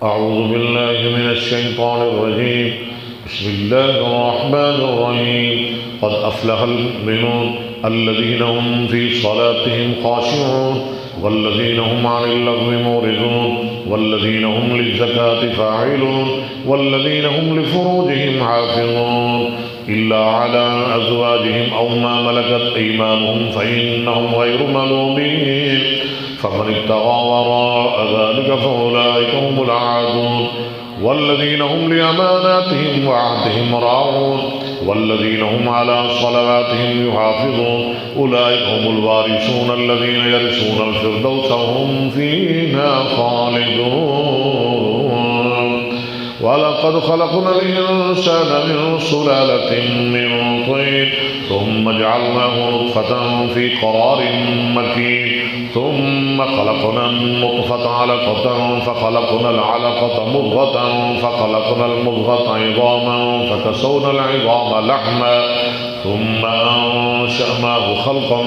أعوذ بالله من الشيطان الرجيم. بسم الله الرحمن الرحيم. قد أفلح المؤمنون الذين هم في صلاتهم خاشعون والذين هم عن اللغو معرضون والذين هم للزكاة فاعلون والذين هم لفروجهم حافظون إلا على أزواجهم أو ما ملكت أيمانهم فإنهم غير ملومين فمن ابتغى وراء ذلك فأولئك هم العادون والذين هم لأماناتهم وعهدهم راعون والذين هم على صلواتهم يحافظون أولئك هم الوارثون الذين يرثون الفردوس وهم فيها خالدون. ولقد خلقنا الإنسان من سلالة من طين ثم جعلناه نطفة في قرار مكين ثم خلقنا النطفة علقة فخلقنا العلقة مضغة فخلقنا المضغة عظاما فكسونا العظام لحما ثم أنشأناه خلقا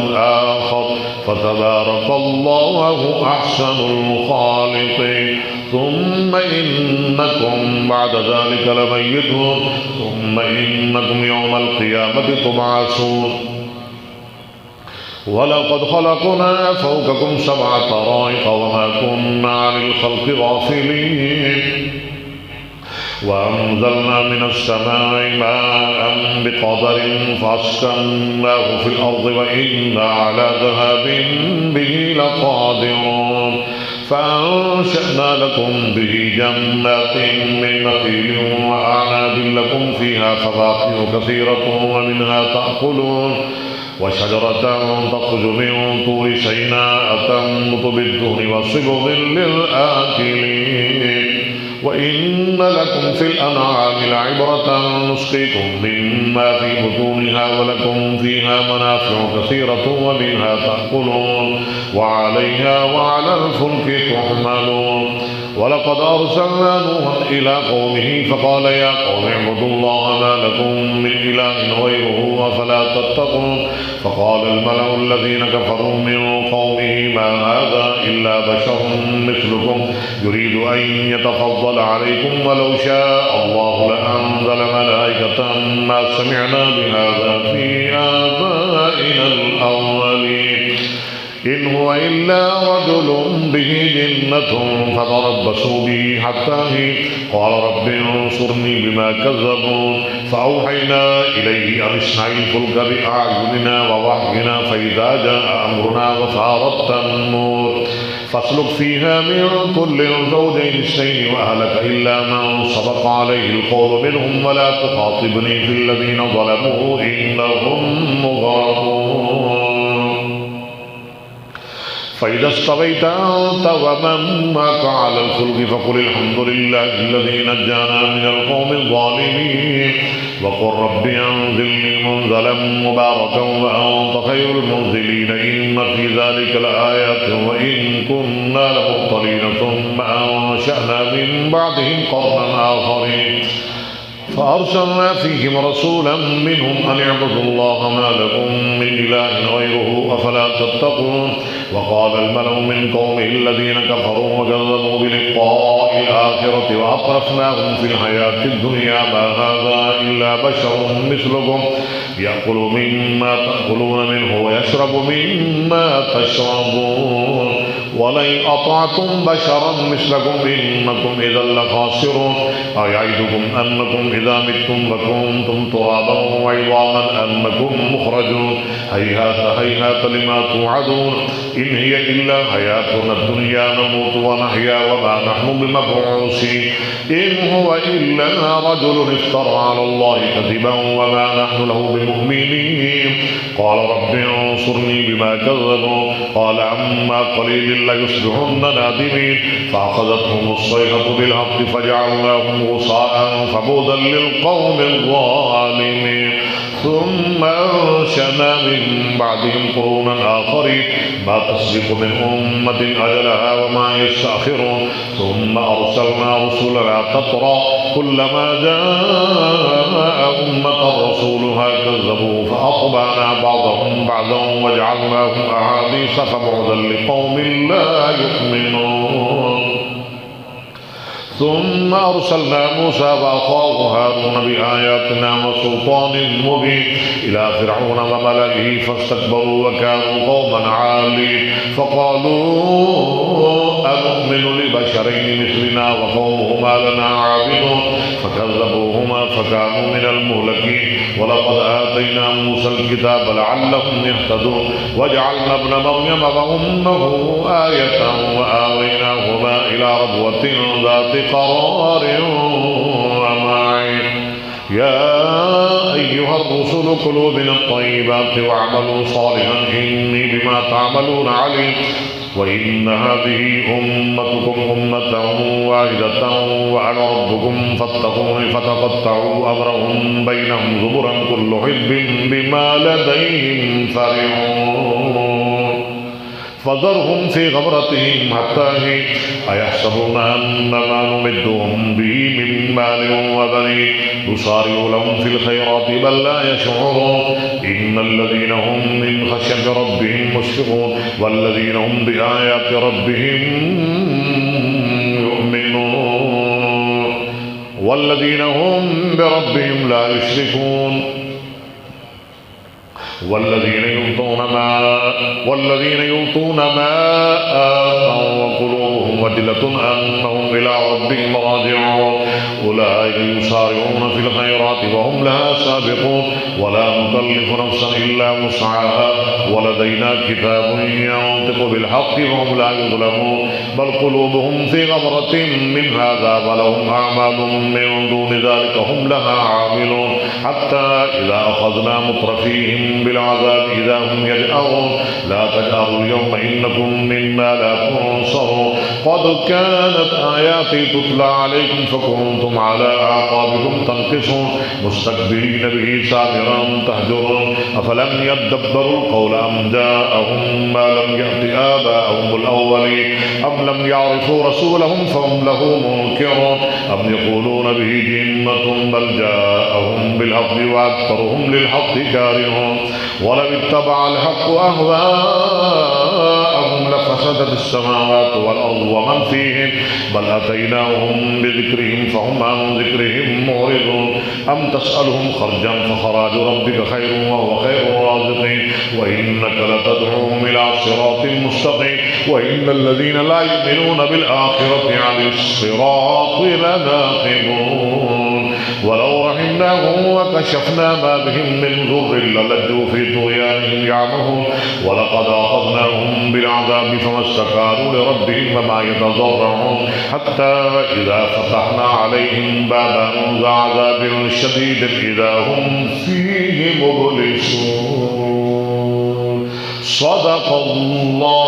آخر فتبارك الله أحسن الخالقين. ثم إنكم بعد ذلك لميتون ثم إنكم يوم القيامة تبعثون. ولقد خلقنا فوقكم سبع طرائق وما كنا عن الخلق غافلين وأنزلنا من السماء ماء بقدر فأسكناه في الأرض وإنا على ذهاب به لقادرون فأنشأنا لكم به جنات من نخيل وأعناب لكم فيها فواكه كثيرة ومنها تأكلون وشجرة تخرج من طور سيناء تنبت بالدهن وصبغ للآكلين وإن لكم في الأنعام لعبرة نسقيكم مما في بطونها ولكم فيها منافع كثيرة ومنها تأكلون وعليها وعلى الفلك تحملون. ولقد أرسلنا نوحا إلى قومه فقال يا قوم اعبدوا الله ما لكم من إله غيره أفلا تتقون. فقال الملأ الذين كفروا من قومه ما هذا إلا بشر مثلكم يريد أن يتفضل عليكم ولو شاء الله لأنزل ملائكة ما سمعنا بهذا في آبائنا الأولين إن هو إلا رجل به جنة فتربصوا به حتى حين قال رب انصرني بما كذبون. فأوحينا إليه أن اصنع الفلك بأعيننا ووحينا فإذا جاء أمرنا وفارت النور فاسلك فيها من كل زوجين اثنين وأهلك إلا من سبق عليه القول منهم ولا تخاطبني في الذين ظلموا إنهم مغرقون. فإذا استويت أنت ومن معك على الفلك فقل الحمد لله الذي نجانا من القوم الظالمين وقل رب أنزلني منزلا مباركا وأنت خير المنزلين إن في ذلك لآيات وإن كنا لمبطلين ثم أنشأنا من بعدهم قرنا آخرين فأرسلنا فيهم رسولا منهم أن اعبدوا الله ما لكم من إله غيره أفلا تتقون. وقال الملأ من قومه الذين كفروا وكذبوا بلقاء الآخرة وأترفناهم في الحياة الدنيا ما هذا إلا بشر مثلكم يأكل مما تأكلون منه ويشرب مما تشربون ولئن أطعتم بشرا مثلكم إنكم إذا لخاسرون. أيعدكم أنكم إذا متم وكنتم ترابا وعظاما أنكم مخرجون هيهات هيهات لما توعدون إن هي إلا حياتنا الدنيا نموت ونحيا وما نحن بمبعوثين إن هو إلا رجل افترى على الله كذبا وما نحن له بمؤمنين. قال رب انصرني بما كذبوا قال عما قليل ليصبحن نادمين فأخذتهم الصيحة بالحق فجعلناهم غصاء فبعدا للقوم الظالمين. ثم أنشأنا من بعدهم قرونا آخرين ما تسبق من أمة أجلها وما يستأخرون ثم أرسلنا رسلنا تترى كلما جاء أمة رسولها كذبوا فأطبعنا بعضهم بعضا وجعلناهم أحاديث فبعدا لقوم لا يؤمنون. ثم أرسلنا موسى وأخاه هارون بآياتنا وسلطان مبين إلى فرعون وملئه فاستكبروا وكانوا قوما عالين فقالوا أنؤمن لبشرين مثلنا وقومهما لنا عابدون فكذبوهما فكانوا من المهلكين ولقد آتينا موسى الكتاب لعلهم يهتدون وجعلنا ابن مريم وأمه آية وآويناهما إلى ربوة ذات قرار ومعين يا أيها الرسل كلوا من الطيبات واعملوا صالحا إني بما تعملون عليم وإن هذه أمتكم أمة واحدة وأنا ربكم فاتقوني فتقطعوا أمرهم بينهم زبرا كل حزب بما لديهم فرحون فذرهم في غمرتهم حتى حين أيحسبون أن ما نمدهم به من مال وبنين نسارع لهم في الخيرات بل لا يشعرون إن الذين هم من خشية ربهم مشفقون والذين هم بآيات ربهم يؤمنون والذين هم بربهم لا يشركون والذين يؤتون ما آتوا وقلوبهم وجلة أنهم إلى ربهم راجعون أولئك يسارعون في الخيرات وهم لها سابقون ولا نكلف نفسا إلا وسعها ولدينا كتاب ينطق بالحق وهم لا يظلمون بل قلوبهم في غمرة من هذا ولهم أعمال من دون ذلك هم لها عاملون حتى إذا أخذنا مترفيهم بالعذاب إذا هم يجأرون لا تجأروا اليوم إنكم منا لا تنصرون قد كانت آياتي تتلى عليكم فكنتم على أعقابكم تنكصون مستكبرين به سامرا تهجرون أفلم يدبروا القول أم جاءهم ما لم يأت آباءهم الأولين أم لم يعرفوا رسولهم فهم له منكرون أم يقولون به جنة بل جاءهم بالحق وأكثرهم للحق كارهون ولو اتبع الحق أهواءهم لفسدت السماوات والأرض ومن فيهم بل أتيناهم بذكرهم فهم عن ذكرهم معرضون أم تسألهم خرجا فخراج ربك خير وهو خير الرازقين وإنك لتدعوهم إلى صراط مستقيم وإن الذين لا يؤمنون بالآخرة عن الصراط لناقبون ولو رحمناهم وكشفنا ما بهم من ضر للجوا في طغيانهم يعمهون ولقد أخذناهم بالعذاب فما استكانوا لربهم وما يتضرعون حتى إذا فتحنا عليهم بابا ذا عذاب شديد إذا هم فيه مبلسون صدق الله